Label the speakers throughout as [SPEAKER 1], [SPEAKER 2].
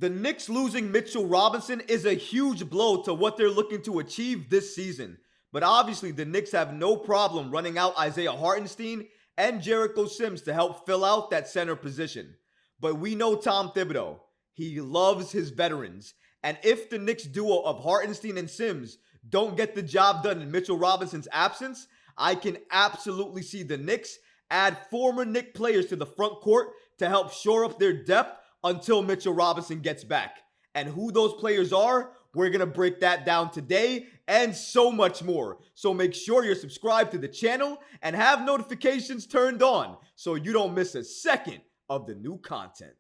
[SPEAKER 1] The Knicks losing Mitchell Robinson is a huge blow to what they're looking to achieve this season. But obviously, the Knicks have no problem running out Isaiah Hartenstein and Jericho to help fill out that center position. But we know Tom Thibodeau. He loves his veterans. And if the Knicks duo of Hartenstein and Sims don't get the job done in Mitchell Robinson's absence, I can absolutely see the Knicks add former Knick players to the front court to help shore up their depth until Mitchell Robinson gets back. And who those players are, we're going to break that down today and so much more. So make sure you're subscribed to the channel and have notifications turned on so you don't miss a second of the new content.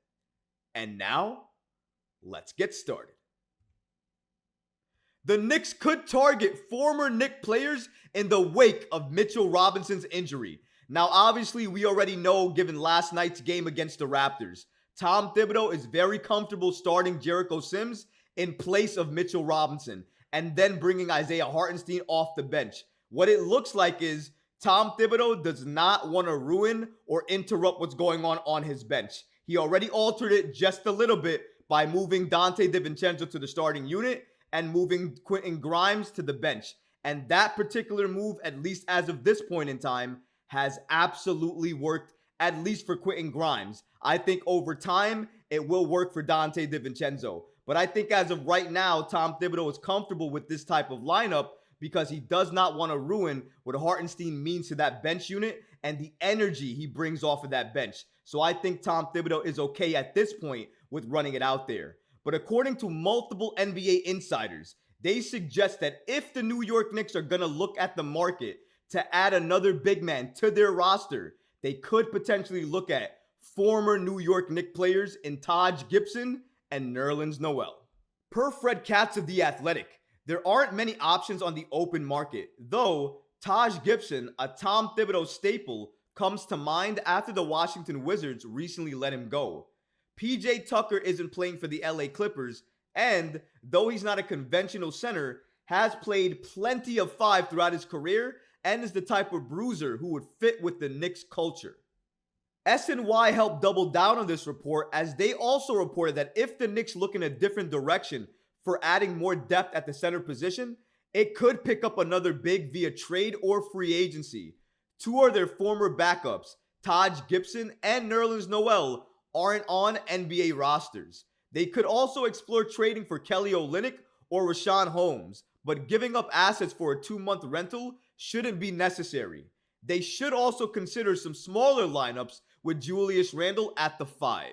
[SPEAKER 1] And now, let's get started. The Knicks could target former Knick players in the wake of Mitchell Robinson's injury. Now, obviously, we already know, given last night's game against the Raptors, Tom Thibodeau is very comfortable starting Jericho in place of Mitchell Robinson and then bringing Isaiah Hartenstein off the bench. What it looks like is Tom Thibodeau does not want to ruin or interrupt what's going on his bench. He already altered it just a little bit by moving Donte DiVincenzo to the starting unit and moving Quentin Grimes to the bench. And that particular move, at least as of this point in time, has absolutely worked, at least for Quentin Grimes. I think over time, it will work for Donte DiVincenzo. But I think as of right now, Tom Thibodeau is comfortable with this type of lineup because he does not want to ruin what Hartenstein means to that bench unit and the energy he brings off of that bench. So I think Tom Thibodeau is okay at this point with running it out there. But according to multiple NBA insiders, they suggest that if the New York Knicks are going to look at the market to add another big man to their roster, they could potentially look at former New York Knicks players in Taj Gibson and Nerlens Noel. Per Fred Katz of The Athletic, there aren't many options on the open market, though Taj Gibson, a Tom Thibodeau staple, comes to mind after the Washington Wizards recently let him go. PJ Tucker isn't playing for the LA Clippers, and though he's not a conventional center, has played plenty of five throughout his career and is the type of bruiser who would fit with the Knicks culture. SNY helped double down on this report as they also reported that if the Knicks look in a different direction for adding more depth at the center position, it could pick up another big via trade or free agency. Two of their former backups, Taj Gibson and Nerlens Noel, aren't on NBA rosters. They could also explore trading for Kelly Olynyk or Rashawn Holmes, but giving up assets for a 2-month rental shouldn't be necessary. They should also consider some smaller lineups with Julius Randle at the 5.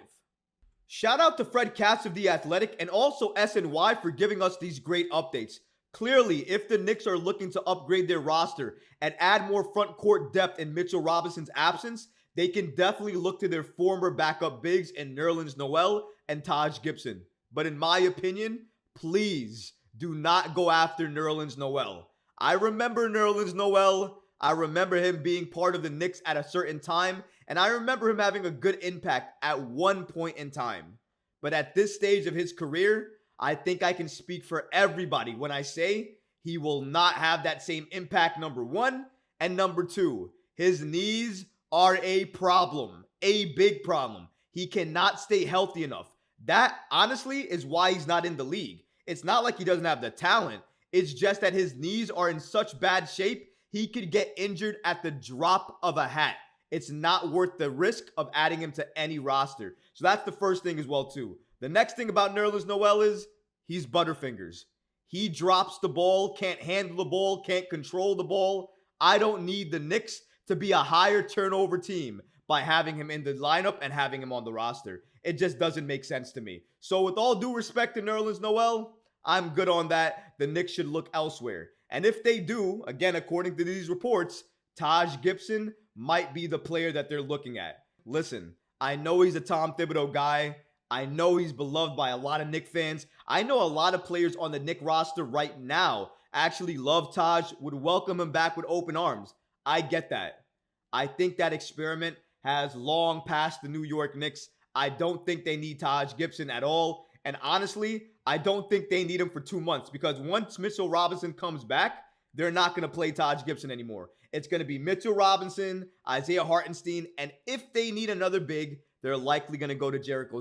[SPEAKER 1] Shout out to Fred Katz of The Athletic and also SNY for giving us these great updates. Clearly, if the Knicks are looking to upgrade their roster and add more front court depth in Mitchell Robinson's absence, they can definitely look to their former backup bigs in Nerlens Noel and Taj Gibson. But in my opinion, please do not go after Nerlens Noel. I remember Nerlens Noel. I remember him being part of the Knicks at a certain time, and I remember him having a good impact at one point in time. But at this stage of his career, I think I can speak for everybody when I say he will not have that same impact, number one. And number two, his knees are a problem, a big problem. He cannot stay healthy enough. That, honestly, is why he's not in the league. It's not like he doesn't have the talent. It's just that his knees are in such bad shape, he could get injured at the drop of a hat. It's not worth the risk of adding him to any roster. So that's the first thing as well, too. The next thing about Nerlens Noel is he's Butterfingers. He drops the ball, can't handle the ball, can't control the ball. I don't need the Knicks to be a higher turnover team by having him in the lineup and having him on the roster. It just doesn't make sense to me. So with all due respect to Nerlens Noel, I'm good on that. The Knicks should look elsewhere. And if they do, again, according to these reports, Taj Gibson might be the player that they're looking at. Listen, I know he's a Tom Thibodeau guy. I know he's beloved by a lot of Knick fans. I know a lot of players on the Knick roster right now actually love Taj, would welcome him back with open arms. I get that. I think that experiment has long passed the New York Knicks. I don't think they need Taj Gibson at all. And honestly, I don't think they need him for 2 months because once Mitchell Robinson comes back, they're not going to play Taj Gibson anymore. It's going to be Mitchell Robinson, Isaiah Hartenstein, and if they need another big, they're likely going to go to Jericho.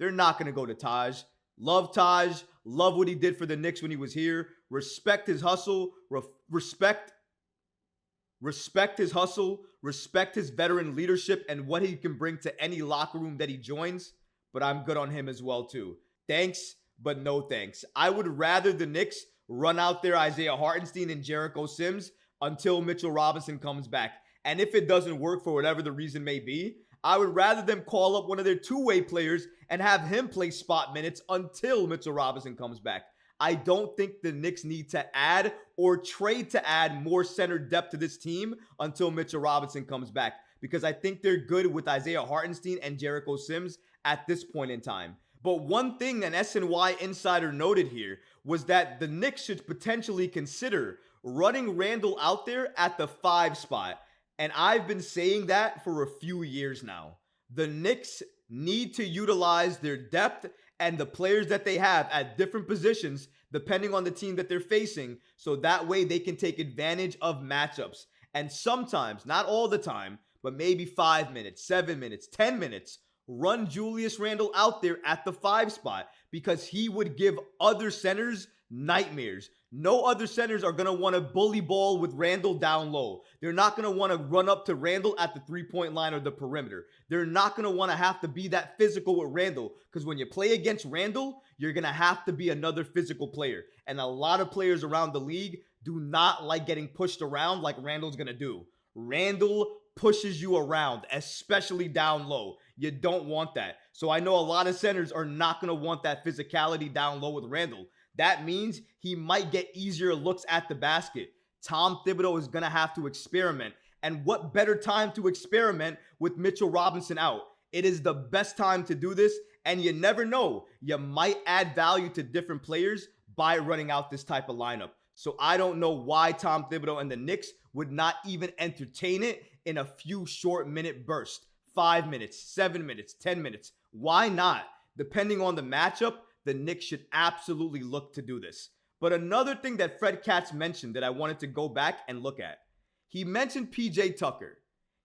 [SPEAKER 1] They're not going to go to Taj. Love Taj. Love what he did for the Knicks when he was here. Respect his hustle. Respect his hustle. Respect his veteran leadership and what he can bring to any locker room that he joins. But I'm good on him as well, too. Thanks, but no thanks. I would rather the Knicks run out there Isaiah Hartenstein and Jericho Sims until Mitchell Robinson comes back. And if it doesn't work for whatever the reason may be, I would rather them call up one of their two-way players and have him play spot minutes until Mitchell Robinson comes back. I don't think the Knicks need to add or trade to add more center depth to this team until Mitchell Robinson comes back, because I think they're good with Isaiah Hartenstein and Jericho Sims at this point in time. But one thing an SNY insider noted here was that the Knicks should potentially consider running Randle out there at the 5 spot. And I've been saying that for a few years now. The Knicks need to utilize their depth and the players that they have at different positions depending on the team that they're facing, so that way they can take advantage of matchups. And sometimes, not all the time, but maybe 5 minutes, 7 minutes, 10 minutes, run Julius Randle out there at the 5 spot, because he would give other centers nightmares. No other centers are going to want to bully ball with Randle down low. They're not going to want to run up to Randle at the 3-point line or the perimeter. They're not going to want to have to be that physical with Randle, because when you play against Randle, you're going to have to be another physical player. And a lot of players around the league do not like getting pushed around like Randle's going to do. Randle pushes you around, especially down low. You don't want that. So I know a lot of centers are not going to want that physicality down low with Randle. That means he might get easier looks at the basket. Tom Thibodeau is going to have to experiment. And what better time to experiment with Mitchell Robinson out? It is the best time to do this. And you never know, you might add value to different players by running out this type of lineup. So I don't know why Tom Thibodeau and the Knicks would not even entertain it in a few short minute bursts. 5 minutes, 7 minutes, 10 minutes. Why not? Depending on the matchup, the Knicks should absolutely look to do this. But another thing that Fred Katz mentioned that I wanted to go back and look at. He mentioned PJ Tucker.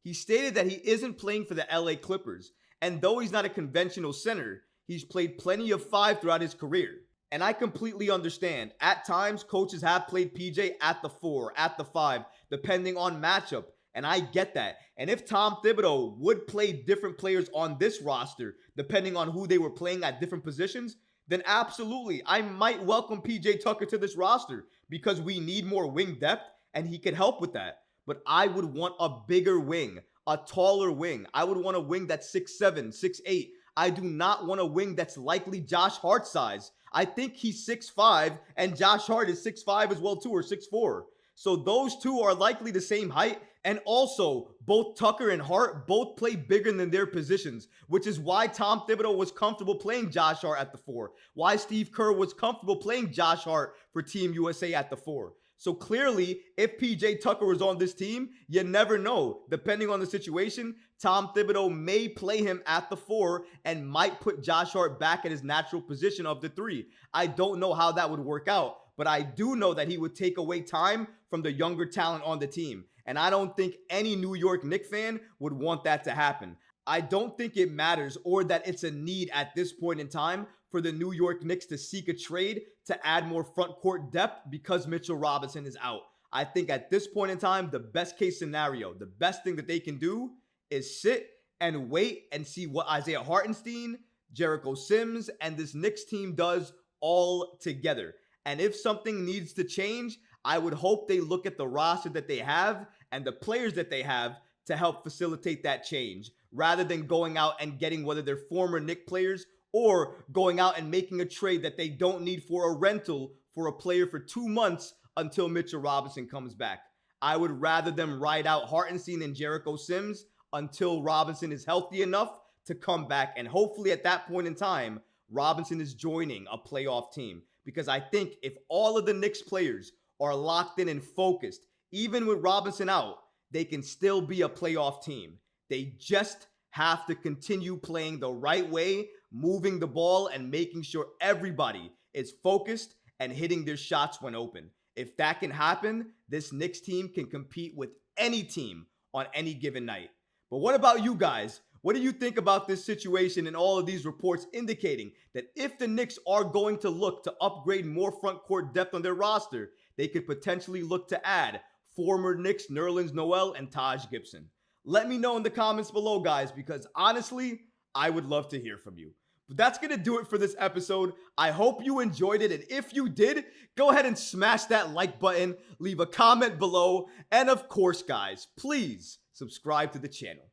[SPEAKER 1] He stated that he isn't playing for the LA Clippers. And though he's not a conventional center, he's played plenty of 5 throughout his career. And I completely understand. At times, coaches have played PJ at the 4, at the 5, depending on matchup. And I get that. And if Tom Thibodeau would play different players on this roster, depending on who they were playing at different positions, then absolutely, I might welcome PJ Tucker to this roster, because we need more wing depth and he can help with that. But I would want a bigger wing, a taller wing. I would want a wing that's 6'7", 6'8". I do not want a wing that's likely Josh Hart's size. I think he's 6'5", and Josh Hart is 6'5" as well too, or 6'4". So those two are likely the same height. And also, both Tucker and Hart both play bigger than their positions, which is why Tom Thibodeau was comfortable playing Josh Hart at the 4. Why Steve Kerr was comfortable playing Josh Hart for Team USA at the 4. So clearly, if PJ Tucker was on this team, you never know. Depending on the situation, Tom Thibodeau may play him at the 4 and might put Josh Hart back at his natural position of the 3. I don't know how that would work out, but I do know that he would take away time from the younger talent on the team. And I don't think any New York Knicks fan would want that to happen. I don't think it matters, or that it's a need at this point in time for the New York Knicks to seek a trade to add more front court depth because Mitchell Robinson is out. I think at this point in time, the best case scenario, the best thing that they can do is sit and wait and see what Isaiah Hartenstein, Jericho Sims, and this Knicks team does all together. And if something needs to change, I would hope they look at the roster that they have and the players that they have to help facilitate that change, rather than going out and getting whether they're former Knick players or going out and making a trade that they don't need for a rental for a player for 2 months until Mitchell Robinson comes back. I would rather them ride out Hartenstein and Jericho Sims until Robinson is healthy enough to come back. And hopefully at that point in time, Robinson is joining a playoff team. Because I think if all of the Knicks players are locked in and focused, even with Robinson out, they can still be a playoff team. They just have to continue playing the right way, moving the ball, and making sure everybody is focused and hitting their shots when open. If that can happen, this Knicks team can compete with any team on any given night. But what about you guys? What do you think about this situation and all of these reports indicating that if the Knicks are going to look to upgrade more front court depth on their roster, they could potentially look to add former Knicks Nerlens Noel and Taj Gibson? Let me know in the comments below, guys, because honestly, I would love to hear from you. But that's going to do it for this episode. I hope you enjoyed it. And if you did, go ahead and smash that like button, leave a comment below, and of course, guys, please subscribe to the channel.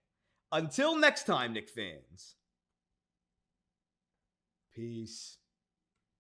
[SPEAKER 1] Until next time, Knick fans. Peace.